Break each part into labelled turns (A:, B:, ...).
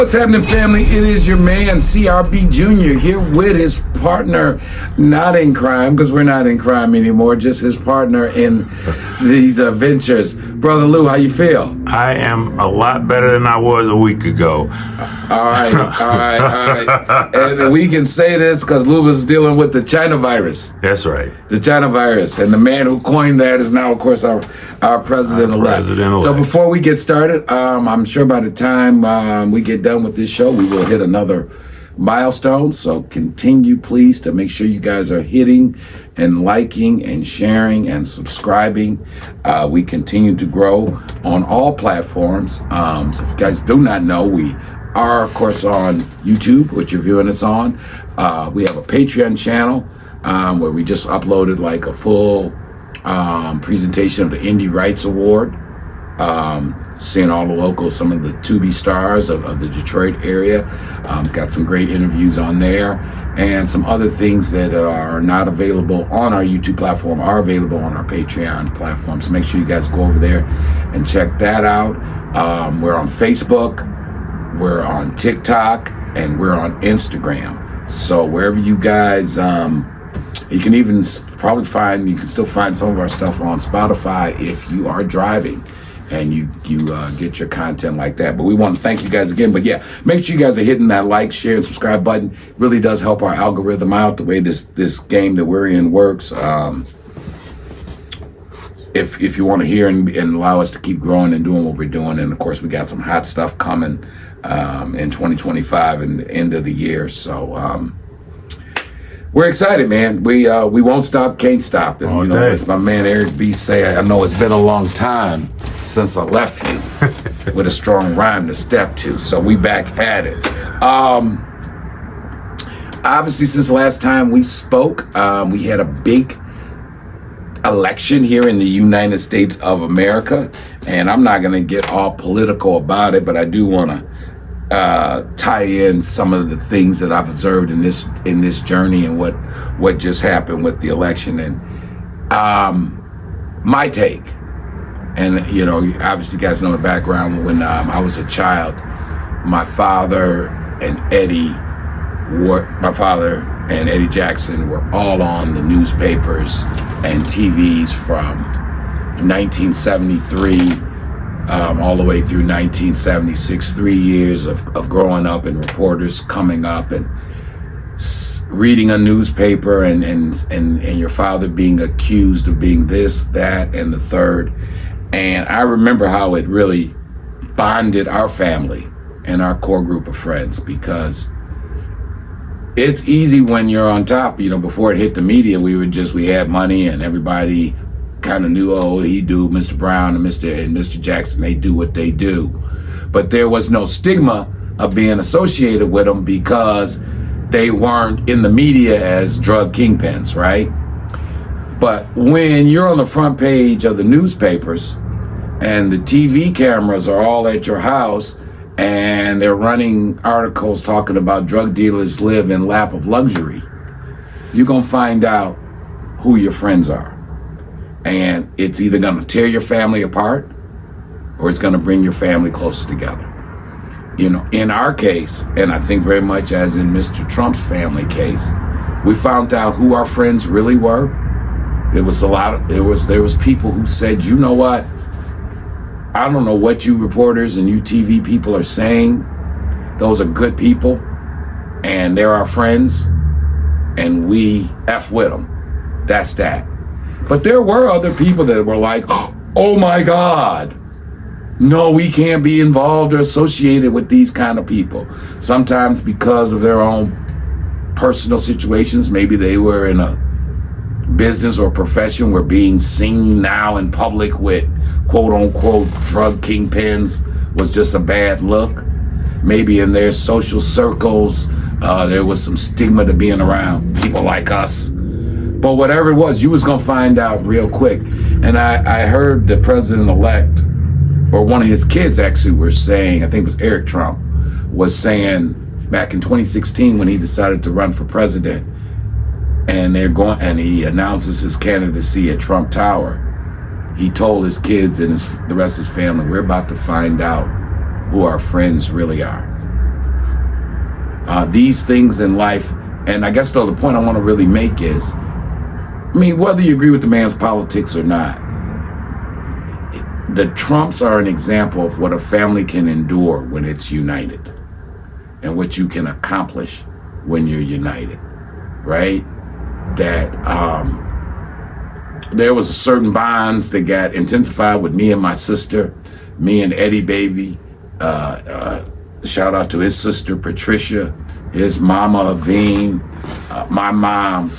A: What's happening, family? It is your man, CRB Jr., here with his partner, not in crime, because we're not in crime anymore, just his partner in these ventures. Brother Lou, how you feel?
B: I am a lot better than I was a week ago.
A: All right. And we can say this because Lou was dealing with the China virus.
B: That's right.
A: The China virus. And the man who coined that is now, of course, our president-elect. So before we get started, I'm sure by the time we get done with this show, we will hit another milestone. So continue, please, to make sure you guys are hitting and liking and sharing and subscribing. We continue to grow on all platforms. So if you guys do not know, we are, of course, on YouTube, which you're viewing us on. We have a Patreon channel where we just uploaded like a full presentation of the Indie Rights Award, seeing all the locals, some of the Tubi stars of the Detroit area. Got some great interviews on there, and some other things that are not available on our YouTube platform are available on our Patreon platform. So make sure you guys go over there and check that out. We're on Facebook, we're on TikTok, and we're on Instagram. So wherever you guys, you can even probably you can still find some of our stuff on Spotify if you are driving and you get your content like that. But we want to thank you guys again. But yeah, make sure you guys are hitting that like, share, and subscribe button. It really does help our algorithm out, the way this game that we're in works. If you want to hear and allow us to keep growing and doing what we're doing. And of course, we got some hot stuff coming in 2025 and the end of the year. So we're excited, man. We won't stop, can't stop. And, you know, as my man Eric B say, I know it's been a long time since I left you with a strong rhyme to step to. So we back at it. Obviously, since the last time we spoke, we had a big election here in the United States of America, and I'm not going to get all political about it, but I do want to tie in some of the things that I've observed in this journey and what just happened with the election, and my take. And you know, obviously, you guys know the background. When I was a child, my father and Eddie Jackson were all on the newspapers and TVs from 1973 all the way through 1976. 3 years of growing up and reporters coming up and reading a newspaper and your father being accused of being this, that, and the third. And I remember how it really bonded our family and our core group of friends, because it's easy when you're on top. You know, before it hit the media, we had money and everybody kind of knew, oh, he do, Mr. Brown and Mr. Jackson, they do what they do. But there was no stigma of being associated with them because they weren't in the media as drug kingpins, right? But when you're on the front page of the newspapers and the TV cameras are all at your house and they're running articles talking about drug dealers live in lap of luxury, you're going to find out who your friends are. And it's either going to tear your family apart or it's going to bring your family closer together. You know, in our case, and I think very much as in Mr. Trump's family case, we found out who our friends really were. There was people who said, you know what? I don't know what you reporters and you TV people are saying. Those are good people and they're our friends and we F with them. That's that. But there were other people that were like, oh my God, no, we can't be involved or associated with these kind of people. Sometimes because of their own personal situations, maybe they were in a business or profession where being seen now in public with quote unquote drug kingpins was just a bad look. Maybe in their social circles, there was some stigma to being around people like us. But whatever it was, you was gonna find out real quick. And I heard the president-elect, or one of his kids actually, were saying, I think it was Eric Trump, was saying back in 2016 when he decided to run for president, and he announces his candidacy at Trump Tower. He told his kids and the rest of his family, we're about to find out who our friends really are. These things in life, and I guess though the point I want to really make is, I mean, whether you agree with the man's politics or not, the Trumps are an example of what a family can endure when it's united, and what you can accomplish when you're united, right? That there was a certain bonds that got intensified with me and my sister, me and Eddie Baby. Shout out to his sister Patricia, his mama Veen, my mom.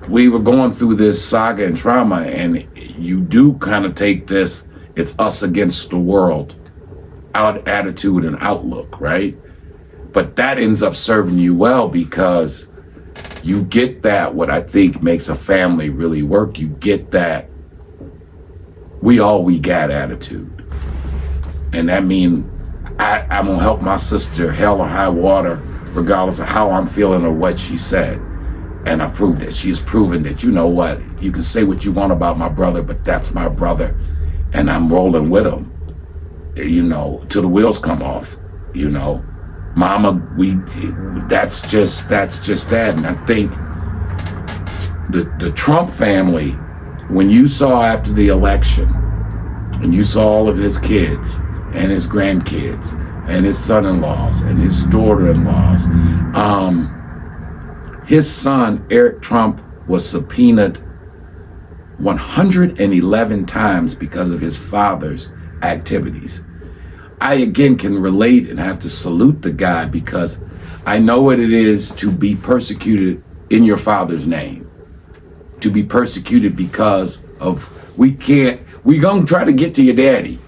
A: We were going through this saga and trauma, and you do kind of take this "it's us against the world" attitude and outlook, right? But that ends up serving you well, because you get that, what I think makes a family really work. You get that we got attitude. And that means I'm gonna help my sister hell or high water, regardless of how I'm feeling or what she said. And I proved it. She has proven that, you know what, you can say what you want about my brother, but that's my brother, and I'm rolling with him, you know, till the wheels come off, you know. Mama, that's just that. And I think the Trump family, when you saw after the election, and you saw all of his kids and his grandkids and his son-in-laws and his daughter-in-laws, his son, Eric Trump, was subpoenaed 111 times because of his father's activities. I again can relate and have to salute the guy, because I know what it is to be persecuted in your father's name, to be persecuted because of, we gonna try to get to your daddy,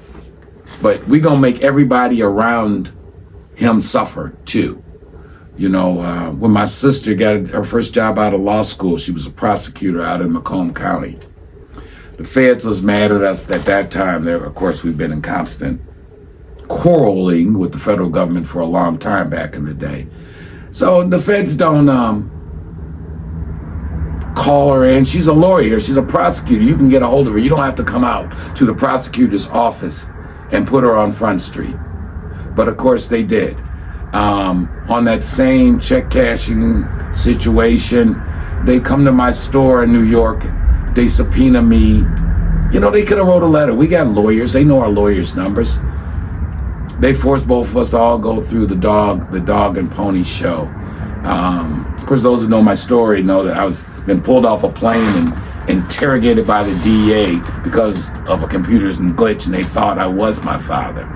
A: but we gonna make everybody around him suffer too. You know, when my sister got her first job out of law school, she was a prosecutor out in Macomb County. The feds was mad at us at that time. There, of course, we've been in constant quarreling with the federal government for a long time back in the day. So the feds don't call her in. She's a lawyer. She's a prosecutor. You can get a hold of her. You don't have to come out to the prosecutor's office and put her on Front Street. But of course they did. On that same check cashing situation, they come to my store in New York. They subpoena me. You know, they could have wrote a letter. We got lawyers. They know our lawyers' numbers. They forced both of us to all go through the dog and pony show. Of course, those who know my story know that I was been pulled off a plane and interrogated by the DA because of a computer's glitch, and they thought I was my father.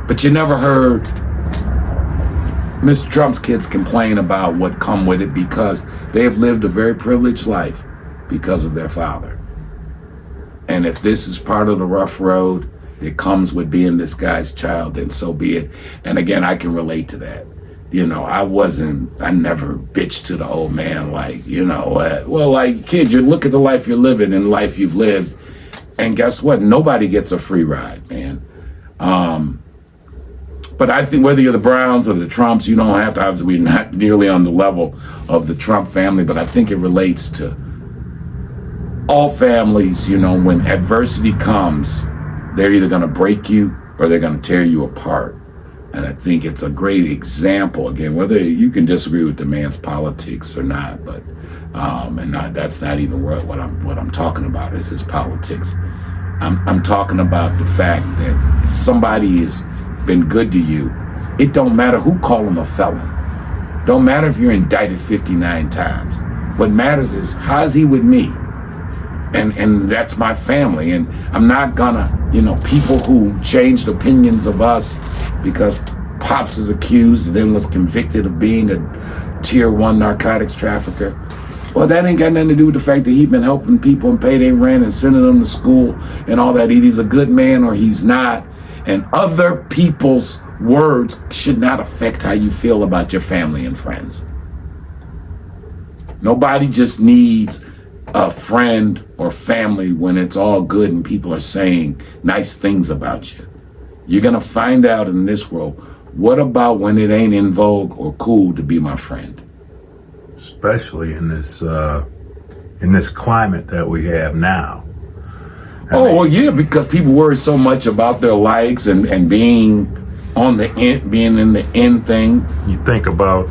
A: But you never heard Mr. Trump's kids complain about what come with it, because they have lived a very privileged life because of their father. And if this is part of the rough road it comes with being this guy's child, then so be it. And again, I can relate to that. You know, I never bitched to the old man like, you know, well, like, kid, you look at the life you're living and the life you've lived, and guess what? Nobody gets a free ride, man. But I think whether you're the Browns or the Trumps, you don't have to, obviously, we're not nearly on the level of the Trump family, but I think it relates to all families. You know, when adversity comes, they're either going to break you or they're going to tear you apart. And I think it's a great example, again, whether you can disagree with the man's politics or not, but that's not even what I'm talking about is his politics. I'm talking about the fact that if somebody has been good to you, it don't matter who call him a felon. Don't matter if you're indicted 59 times. What matters is, how's he with me? And that's my family. And I'm not gonna, people who changed opinions of us because Pops is accused and then was convicted of being a tier 1 narcotics trafficker. Well, that ain't got nothing to do with the fact that he's been helping people and pay their rent and sending them to school and all that. Either he's a good man or he's not. And other people's words should not affect how you feel about your family and friends. Nobody just needs a friend or family when it's all good and people are saying nice things about you. You're going to find out in this world, what about when it ain't in vogue or cool to be my friend?
B: Especially in this climate that we have now.
A: Well, yeah, because people worry so much about their likes and being on the end, being in the end thing.
B: You think about,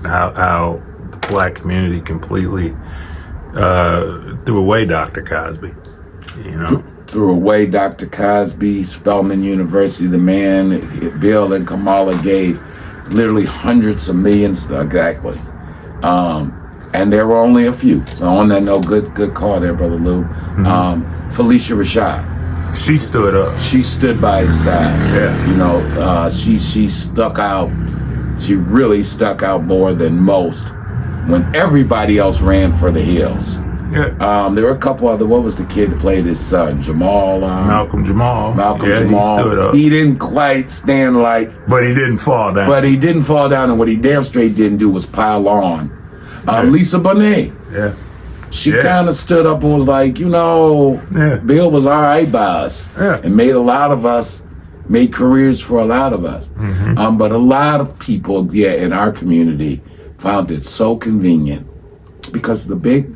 B: how the black community completely threw away Dr. Cosby.
A: Threw away Dr. Cosby, Spelman University, the man, Bill and Kamala gave literally hundreds of millions, exactly. And there were only a few. So on that note, good call there, Brother Lou. Felicia Rashad.
B: She stood up.
A: She stood by his side.
B: Yeah.
A: She stuck out. She really stuck out more than most when everybody else ran for the hills.
B: Yeah.
A: There were a couple other. What was the kid that played his son? Jamal.
B: Malcolm Jamal.
A: Jamal.
B: He stood up.
A: He didn't quite stand like.
B: But he didn't fall down.
A: And what he damn straight didn't do was pile on.
B: Yeah.
A: Lisa Bonet.
B: Yeah.
A: She kind of stood up and was like, Bill was all right by us.
B: Yeah.
A: And made careers for a lot of us. But a lot of people, in our community found it so convenient because the big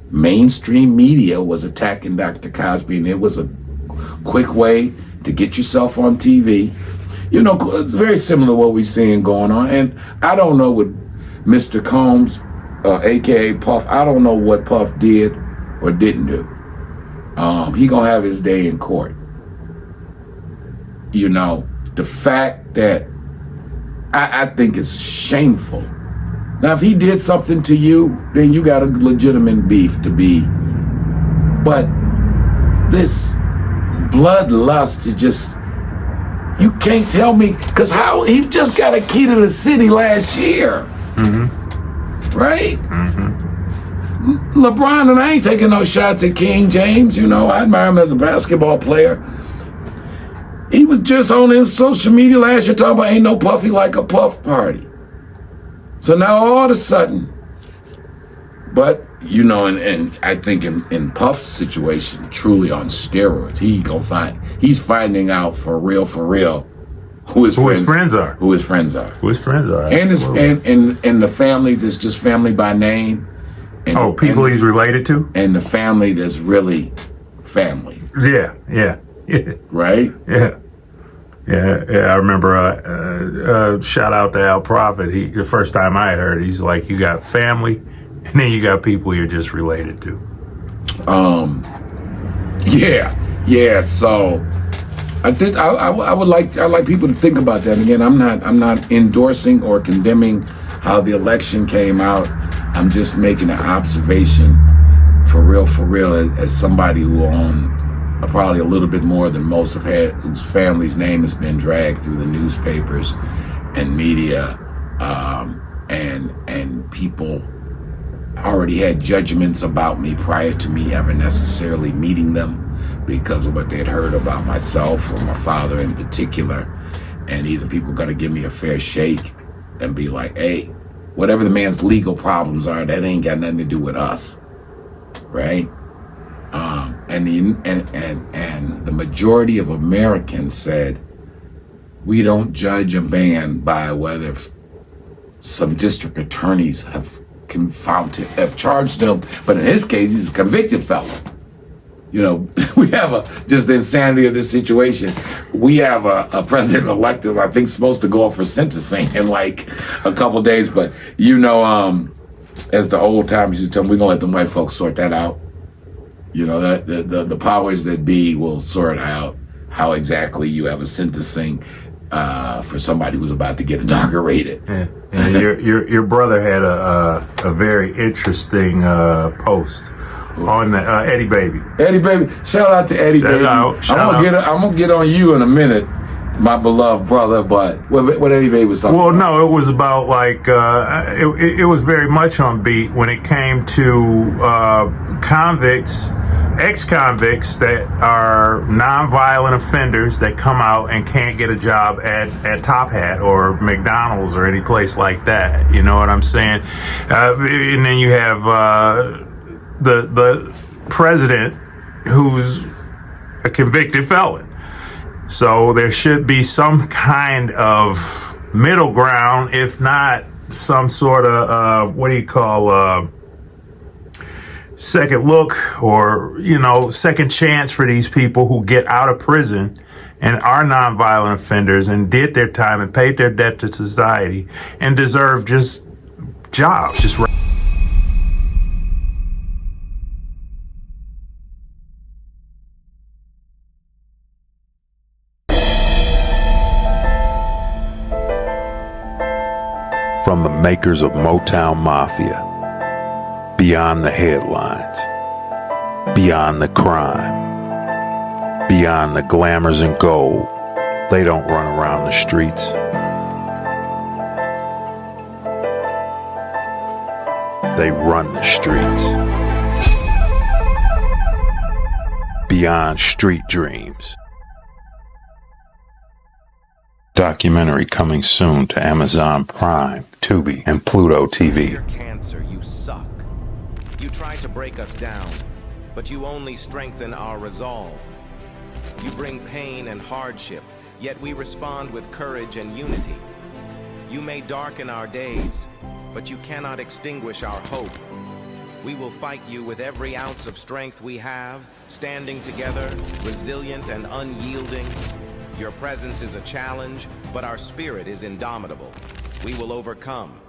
A: mainstream media was attacking Dr. Cosby, and it was a quick way to get yourself on TV. It's very similar to what we're seeing going on. And I don't know what Mr. Combs, aka Puff, I don't know what Puff did or didn't do. He gonna have his day in court. The fact that I think it's shameful. Now, if he did something to you, then you got a legitimate beef to be. But this bloodlust to just, you can't tell me, because he just got a key to the city last year. Right? LeBron, and I ain't taking no shots at King James. I admire him as a basketball player. He was just on his social media last year talking about ain't no Puffy like a Puff party. So now all of a sudden, but and I think in Puff's situation, truly on steroids, he's finding out for real who his friends are. And the family that's just family by name. And,
B: people he's related to?
A: And the family that's really family.
B: Yeah.
A: Right?
B: Yeah. I remember, shout out to Al Prophet. The first time I heard it, he's like, you got family, and then you got people you're just related to.
A: Yeah. So I think I would like people to think about that. Again, I'm not endorsing or condemning how the election came out. I'm just making an observation for real, as somebody who owned probably a little bit more than most have had, whose family's name has been dragged through the newspapers and media, and people already had judgments about me prior to me ever necessarily meeting them because of what they had heard about myself or my father in particular. And either people are going to give me a fair shake and be like, hey, whatever the man's legal problems are, that ain't got nothing to do with us, right? And the majority of Americans said, we don't judge a man by whether some district attorneys have charged him, but in his case, he's a convicted felon. We have just the insanity of this situation. We have a president-elect that I think supposed to go up for sentencing in like a couple days, but as the old timers used to tell me, we're gonna let them white folks sort that out. That the powers that be will sort out how exactly you have a sentencing for somebody who's about to get inaugurated.
B: Yeah. Your brother had a very interesting post on the Eddie Baby.
A: Eddie Baby, shout out to Eddie Baby. I'm gonna get on you in a minute, my beloved brother. But what Eddie Baby was talking about?
B: Well, no, it was about like it was very much on beat when it came to ex-convicts that are nonviolent offenders that come out and can't get a job at Top Hat or McDonald's or any place like that. You know what I'm saying? And then you have the president who's a convicted felon. So there should be some kind of middle ground, if not some sort of second look or second chance for these people who get out of prison and are nonviolent offenders and did their time and paid their debt to society and deserve just jobs, just
C: from the makers of Motown Mafia, beyond the headlines, beyond the crime, beyond the glamours and gold. They don't run around the streets. They run the streets. Beyond Street Dreams. Documentary coming soon to Amazon Prime, Tubi, and Pluto TV.
D: Your cancer, you suck. You try to break us down, but you only strengthen our resolve. You bring pain and hardship, yet we respond with courage and unity. You may darken our days, but you cannot extinguish our hope. We will fight you with every ounce of strength we have, standing together, resilient and unyielding. Your presence is a challenge, but our spirit is indomitable. We will overcome.